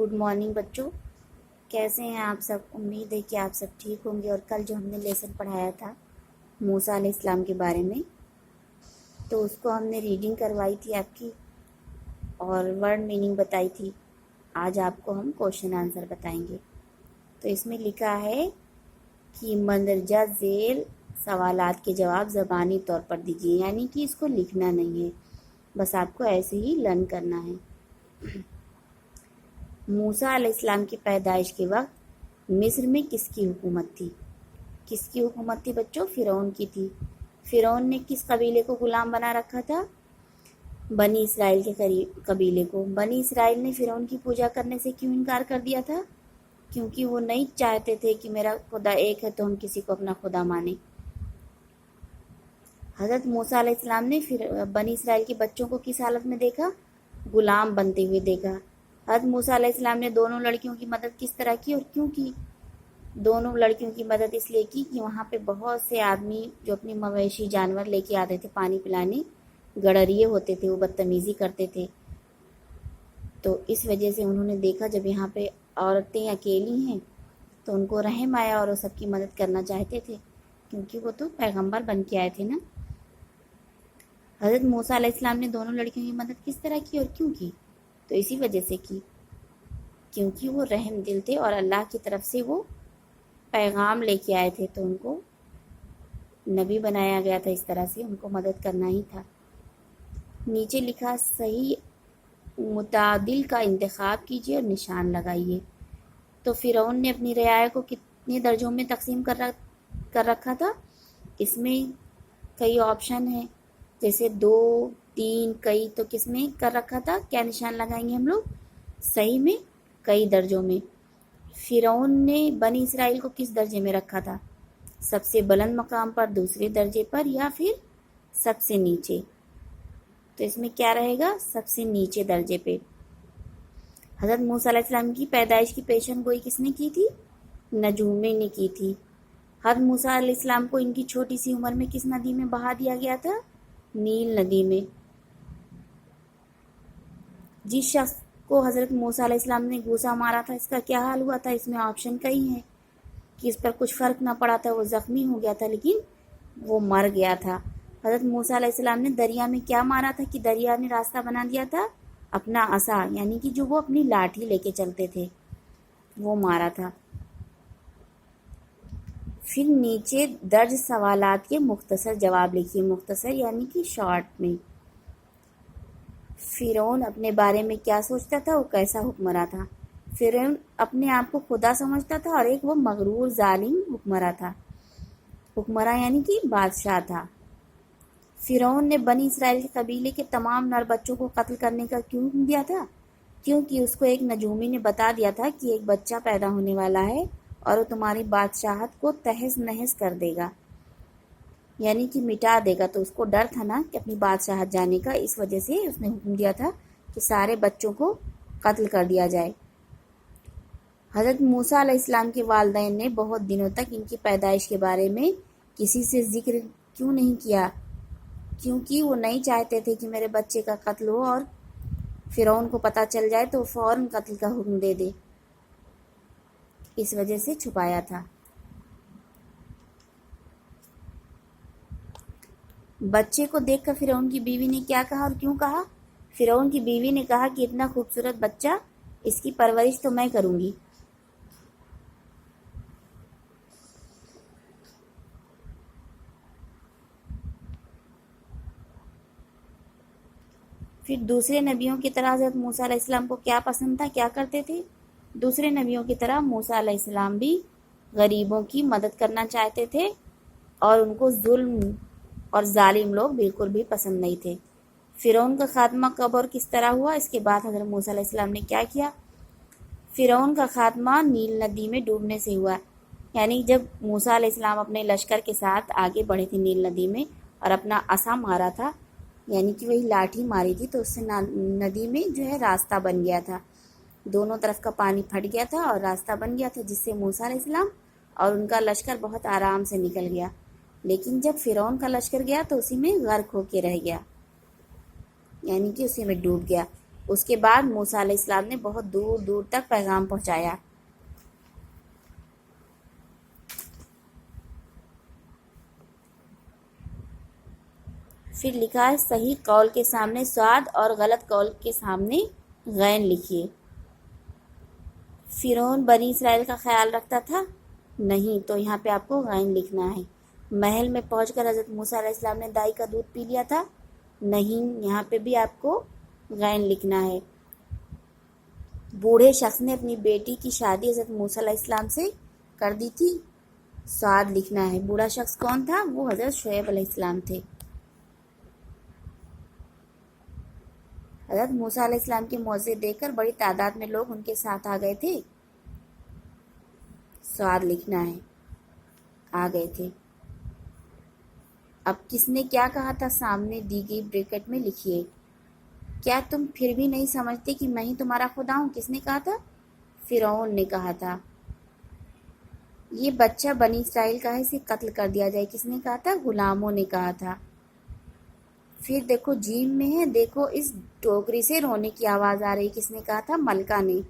Good morning بچوں، کیسے ہیں آپ سب؟ امید ہے کہ آپ سب ٹھیک ہوں گے۔ اور کل جو ہم نے لیسن پڑھایا تھا موسیٰ علیہ السلام کے بارے میں، تو اس کو ہم نے ریڈنگ کروائی تھی آپ کی اور ورڈ میننگ بتائی تھی۔ آج آپ کو ہم کوشچن آنسر بتائیں گے۔ تو اس میں لکھا ہے کہ مندرجہ ذیل سوالات کے جواب زبانی طور پر دیجیے، یعنی کہ اس کو لکھنا نہیں ہے، بس آپ کو ایسے ہی لرن کرنا ہے۔ موسیٰ علیہ السلام کی پیدائش کے وقت مصر میں کس کی حکومت تھی؟ کس کی حکومت تھی بچوں؟ فرعون کی تھی۔ فرعون نے کس قبیلے کو غلام بنا رکھا تھا؟ بنی اسرائیل کے قبیلے کو۔ بنی اسرائیل نے فرعون کی پوجا کرنے سے کیوں انکار کر دیا تھا؟ کیونکہ وہ نہیں چاہتے تھے کہ میرا خدا ایک ہے تو ہم کسی کو اپنا خدا مانیں۔ حضرت موسیٰ علیہ السلام نے بنی اسرائیل کے بچوں کو کس حالت میں دیکھا؟ غلام بنتے ہوئے دیکھا۔ حضرت موسیٰ علیہ السلام نے دونوں لڑکیوں کی مدد کس طرح کی اور کیوں کی؟ دونوں لڑکیوں کی مدد اس لیے کی کہ وہاں پہ بہت سے آدمی جو اپنی مویشی جانور لے کے آتے تھے پانی پلانے، گڑریے ہوتے تھے، وہ بدتمیزی کرتے تھے۔ تو اس وجہ سے انہوں نے دیکھا جب یہاں پہ عورتیں اکیلی ہیں تو ان کو رحم آیا اور وہ سب کی مدد کرنا چاہتے تھے، کیونکہ وہ تو پیغمبر بن کے آئے تھے نا۔ حضرت موسیٰ علیہ السلام نے دونوں لڑکیوں کی مدد کس طرح کی اور کیوں کی؟ تو اسی وجہ سے کی کیونکہ وہ رحم دل تھے اور اللہ کی طرف سے وہ پیغام لے کے آئے تھے، تو ان کو نبی بنایا گیا تھا، اس طرح سے ان کو مدد کرنا ہی تھا۔ نیچے لکھا صحیح متعادل کا انتخاب کیجیے اور نشان لگائیے۔ تو فرعون نے اپنی رعایا کو کتنے درجوں میں تقسیم کر رکھا تھا؟ اس میں کئی آپشن ہیں، جیسے 2، 3، کئی، تو کس میں کر رکھا تھا؟ کیا نشان لگائیں گے ہم لوگ؟ صحیح میں کئی درجوں میں۔ فرعون نے بنی اسرائیل کو کس درجے میں رکھا تھا؟ سب سے بلند مقام پر، دوسرے درجے پر، یا پھر سب سے نیچے؟ تو اس میں کیا رہے گا؟ سب سے نیچے درجے پہ۔ حضرت موسیٰ علیہ السلام کی پیدائش کی پیشن گوئی کس نے کی تھی؟ نجومی نے کی تھی۔ حضرت موسیٰ علیہ السلام کو ان کی چھوٹی سی عمر میں کس ندی میں بہا دیا گیا تھا؟ نیل ندی میں۔ جس شخص کو حضرت موسیٰ علیہ السلام نے گھوسا مارا تھا، اس کا کیا حال ہوا تھا؟ اس میں آپشن کئی ہیں کہ اس پر کچھ فرق نہ پڑا تھا، وہ زخمی ہو گیا تھا لیکن وہ مر گیا تھا۔ حضرت موسیٰ علیہ السلام نے دریا میں کیا مارا تھا کہ دریا نے راستہ بنا دیا تھا؟ اپنا عصا، یعنی کہ جو وہ اپنی لاٹھی لے کے چلتے تھے، وہ مارا تھا۔ پھر نیچے درج سوالات کے مختصر جواب لکھیے، مختصر یعنی کہ شارٹ میں۔ فرعون اپنے بارے میں کیا سوچتا تھا؟ وہ کیسا حکمراں تھا؟ فرعون اپنے آپ کو خدا سمجھتا تھا اور ایک وہ مغرور ظالم حکمراں تھا۔ حکمراں یعنی کہ بادشاہ تھا۔ فرعون نے بنی اسرائیل کے قبیلے کے تمام نر بچوں کو قتل کرنے کا کیوں حکم دیا تھا؟ کیونکہ اس کو ایک نجومی نے بتا دیا تھا کہ ایک بچہ پیدا ہونے والا ہے اور وہ تمہاری بادشاہت کو تہس نہس کر دے گا، یعنی کہ مٹا دے گا۔ تو اس کو ڈر تھا نا کہ اپنی بادشاہت جانے کا، اس وجہ سے اس نے حکم دیا تھا کہ سارے بچوں کو قتل کر دیا جائے۔ حضرت موسیٰ علیہ السلام کے والدین نے بہت دنوں تک ان کی پیدائش کے بارے میں کسی سے ذکر کیوں نہیں کیا؟ کیونکہ وہ نہیں چاہتے تھے کہ میرے بچے کا قتل ہو اور فرعون کو پتہ چل جائے تو فوراً قتل کا حکم دے دے، اس وجہ سے چھپایا تھا۔ بچے کو دیکھ کر فرعون کی بیوی نے کیا کہا اور کیوں کہا؟ فرعون کی بیوی نے کہا کہ اتنا خوبصورت بچہ، اس کی پرورش تو میں کروں گی۔ پھر دوسرے نبیوں کی طرح حضرت موسیٰ علیہ السلام کو کیا پسند تھا، کیا کرتے تھے؟ دوسرے نبیوں کی طرح موسیٰ علیہ السلام بھی غریبوں کی مدد کرنا چاہتے تھے اور ان کو ظلم اور ظالم لوگ بالکل بھی پسند نہیں تھے۔ فرعون کا خاتمہ کب اور کس طرح ہوا؟ اس کے بعد حضرت موسیٰ علیہ السلام نے کیا کیا؟ فرعون کا خاتمہ نیل ندی میں ڈوبنے سے ہوا، یعنی جب موسیٰ علیہ السلام اپنے لشکر کے ساتھ آگے بڑھے تھے نیل ندی میں اور اپنا عصا مارا تھا، یعنی کہ وہی لاٹھی ماری تھی، تو اس سے ندی میں جو ہے راستہ بن گیا تھا، دونوں طرف کا پانی پھٹ گیا تھا اور راستہ بن گیا تھا، جس سے موسیٰ علیہ السلام اور ان کا لشکر بہت آرام سے نکل گیا۔ لیکن جب فرعون کا لشکر گیا تو اسی میں غرق ہو کے رہ گیا، یعنی کہ اسی میں ڈوب گیا۔ اس کے بعد موسیٰ علیہ السلام نے بہت دور دور تک پیغام پہنچایا۔ پھر لکھا ہے صحیح قول کے سامنے صاد اور غلط قول کے سامنے غین لکھیے۔ فرعون بنی اسرائیل کا خیال رکھتا تھا؟ نہیں، تو یہاں پہ آپ کو غین لکھنا ہے۔ محل میں پہنچ کر حضرت موسیٰ علیہ السلام نے دائی کا دودھ پی لیا تھا؟ نہیں، یہاں پہ بھی آپ کو غین لکھنا ہے۔ بوڑھے شخص نے اپنی بیٹی کی شادی حضرت موسیٰ علیہ السلام سے کر دی تھی؟ صاد لکھنا ہے۔ بوڑھا شخص کون تھا؟ وہ حضرت شعیب علیہ السلام تھے۔ حضرت موسیٰ علیہ السلام کے معجزے دیکھ کر بڑی تعداد میں لوگ ان کے ساتھ آ گئے تھے؟ صاد لکھنا ہے، آ گئے تھے۔ اب کس نے کیا کہا تھا سامنے دی گئی بریکٹ میں لکھیے۔ کیا تم پھر بھی نہیں سمجھتے کہ میں ہی تمہارا خدا ہوں؟ کس نے کہا تھا؟ فرعون نے کہا تھا۔ یہ بچہ بنی اسرائیل کا ہے، اسے قتل کر دیا جائے، کس نے کہا تھا؟ غلاموں نے کہا تھا۔ پھر دیکھو جیم میں ہے، دیکھو اس ٹوکری سے رونے کی آواز آ رہی، کس نے کہا تھا؟ ملکہ نے۔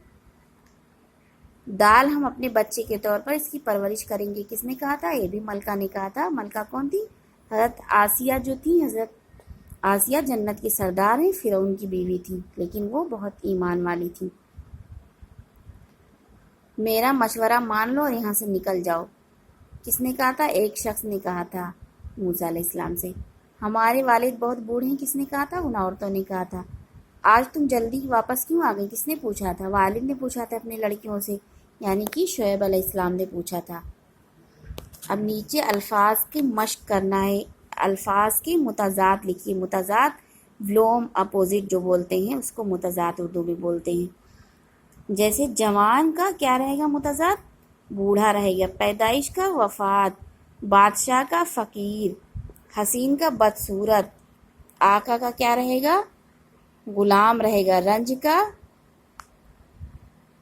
دال ہم اپنے بچے کے طور پر اس کی پرورش کریں گے، کس نے کہا تھا؟ یہ بھی ملکہ نے کہا تھا۔ ملکہ کون تھی؟ حضرت آسیہ جو تھی، حضرت آسیہ جنت کی سردار ہیں، فرعون کی بیوی تھی، لیکن وہ بہت ایمان والی تھی۔ میرا مشورہ مان لو اور یہاں سے نکل جاؤ، کس نے کہا تھا؟ ایک شخص نے کہا تھا موسیٰ علیہ السلام سے۔ ہمارے والد بہت بوڑھے ہیں، کس نے کہا تھا؟ ان عورتوں نے کہا تھا۔ آج تم جلدی واپس کیوں آ گئی؟ کس نے پوچھا تھا؟ والد نے پوچھا تھا اپنے لڑکیوں سے، یعنی کہ شعیب علیہ السلام نے پوچھا تھا۔ اب نیچے الفاظ کی مشق کرنا ہے، الفاظ کے متضاد لکھیے۔ متضاد ولوم اپوزٹ جو بولتے ہیں اس کو متضاد اردو میں بولتے ہیں۔ جیسے جوان کا کیا رہے گا متضاد؟ بوڑھا رہے گا۔ پیدائش کا وفات، بادشاہ کا فقیر، حسین کا بدصورت، آقا کا کیا رہے گا؟ غلام رہے گا۔ رنج کا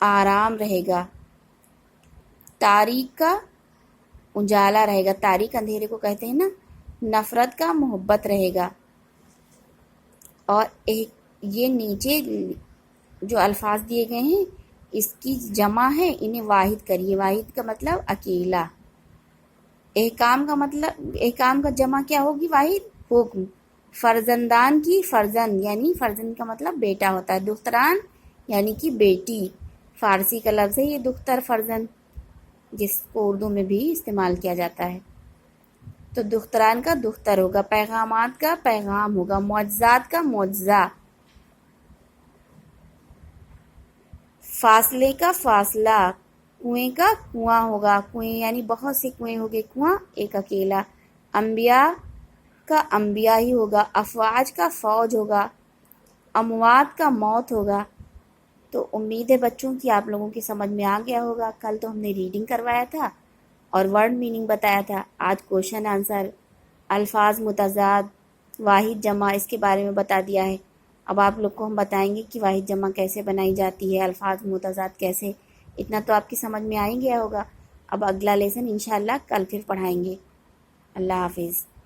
آرام رہے گا۔ تاریک کا اجالا رہے گا، تاریک اندھیرے کو کہتے ہیں نا۔ نفرت کا محبت رہے گا۔ اور یہ نیچے جو الفاظ دیے گئے ہیں اس کی جمع ہے، انہیں واحد کریے۔ واحد کا مطلب اکیلا۔ احکام کا مطلب، احکام کا جمع کیا ہوگی؟ واحد، حکم۔ فرزندان کی فرزند، یعنی فرزند کا مطلب بیٹا ہوتا ہے۔ دختران یعنی کہ بیٹی، فارسی کا لفظ ہے یہ دختر، فرزند، جس کو اردو میں بھی استعمال کیا جاتا ہے۔ تو دختران کا دختر ہوگا، پیغامات کا پیغام ہوگا، معجزات کا معجزہ، فاصلے کا فاصلہ، کنویں کا کنواں ہوگا، کنویں یعنی بہت سے کنویں ہوگے، کنواں ایک اکیلا۔ انبیاء کا انبیاء ہی ہوگا، افواج کا فوج ہوگا، اموات کا موت ہوگا۔ تو امید ہے بچوں کی آپ لوگوں کی سمجھ میں آ گیا ہوگا۔ کل تو ہم نے ریڈنگ کروایا تھا اور ورڈ میننگ بتایا تھا، آج کوشچن آنسر، الفاظ متضاد، واحد جمع اس کے بارے میں بتا دیا ہے۔ اب آپ لوگ کو ہم بتائیں گے کہ واحد جمع کیسے بنائی جاتی ہے، الفاظ متضاد کیسے، اتنا تو آپ کی سمجھ میں آ ہی گیا ہوگا۔ اب اگلا لیسن انشاءاللہ کل پھر پڑھائیں گے۔ اللہ حافظ۔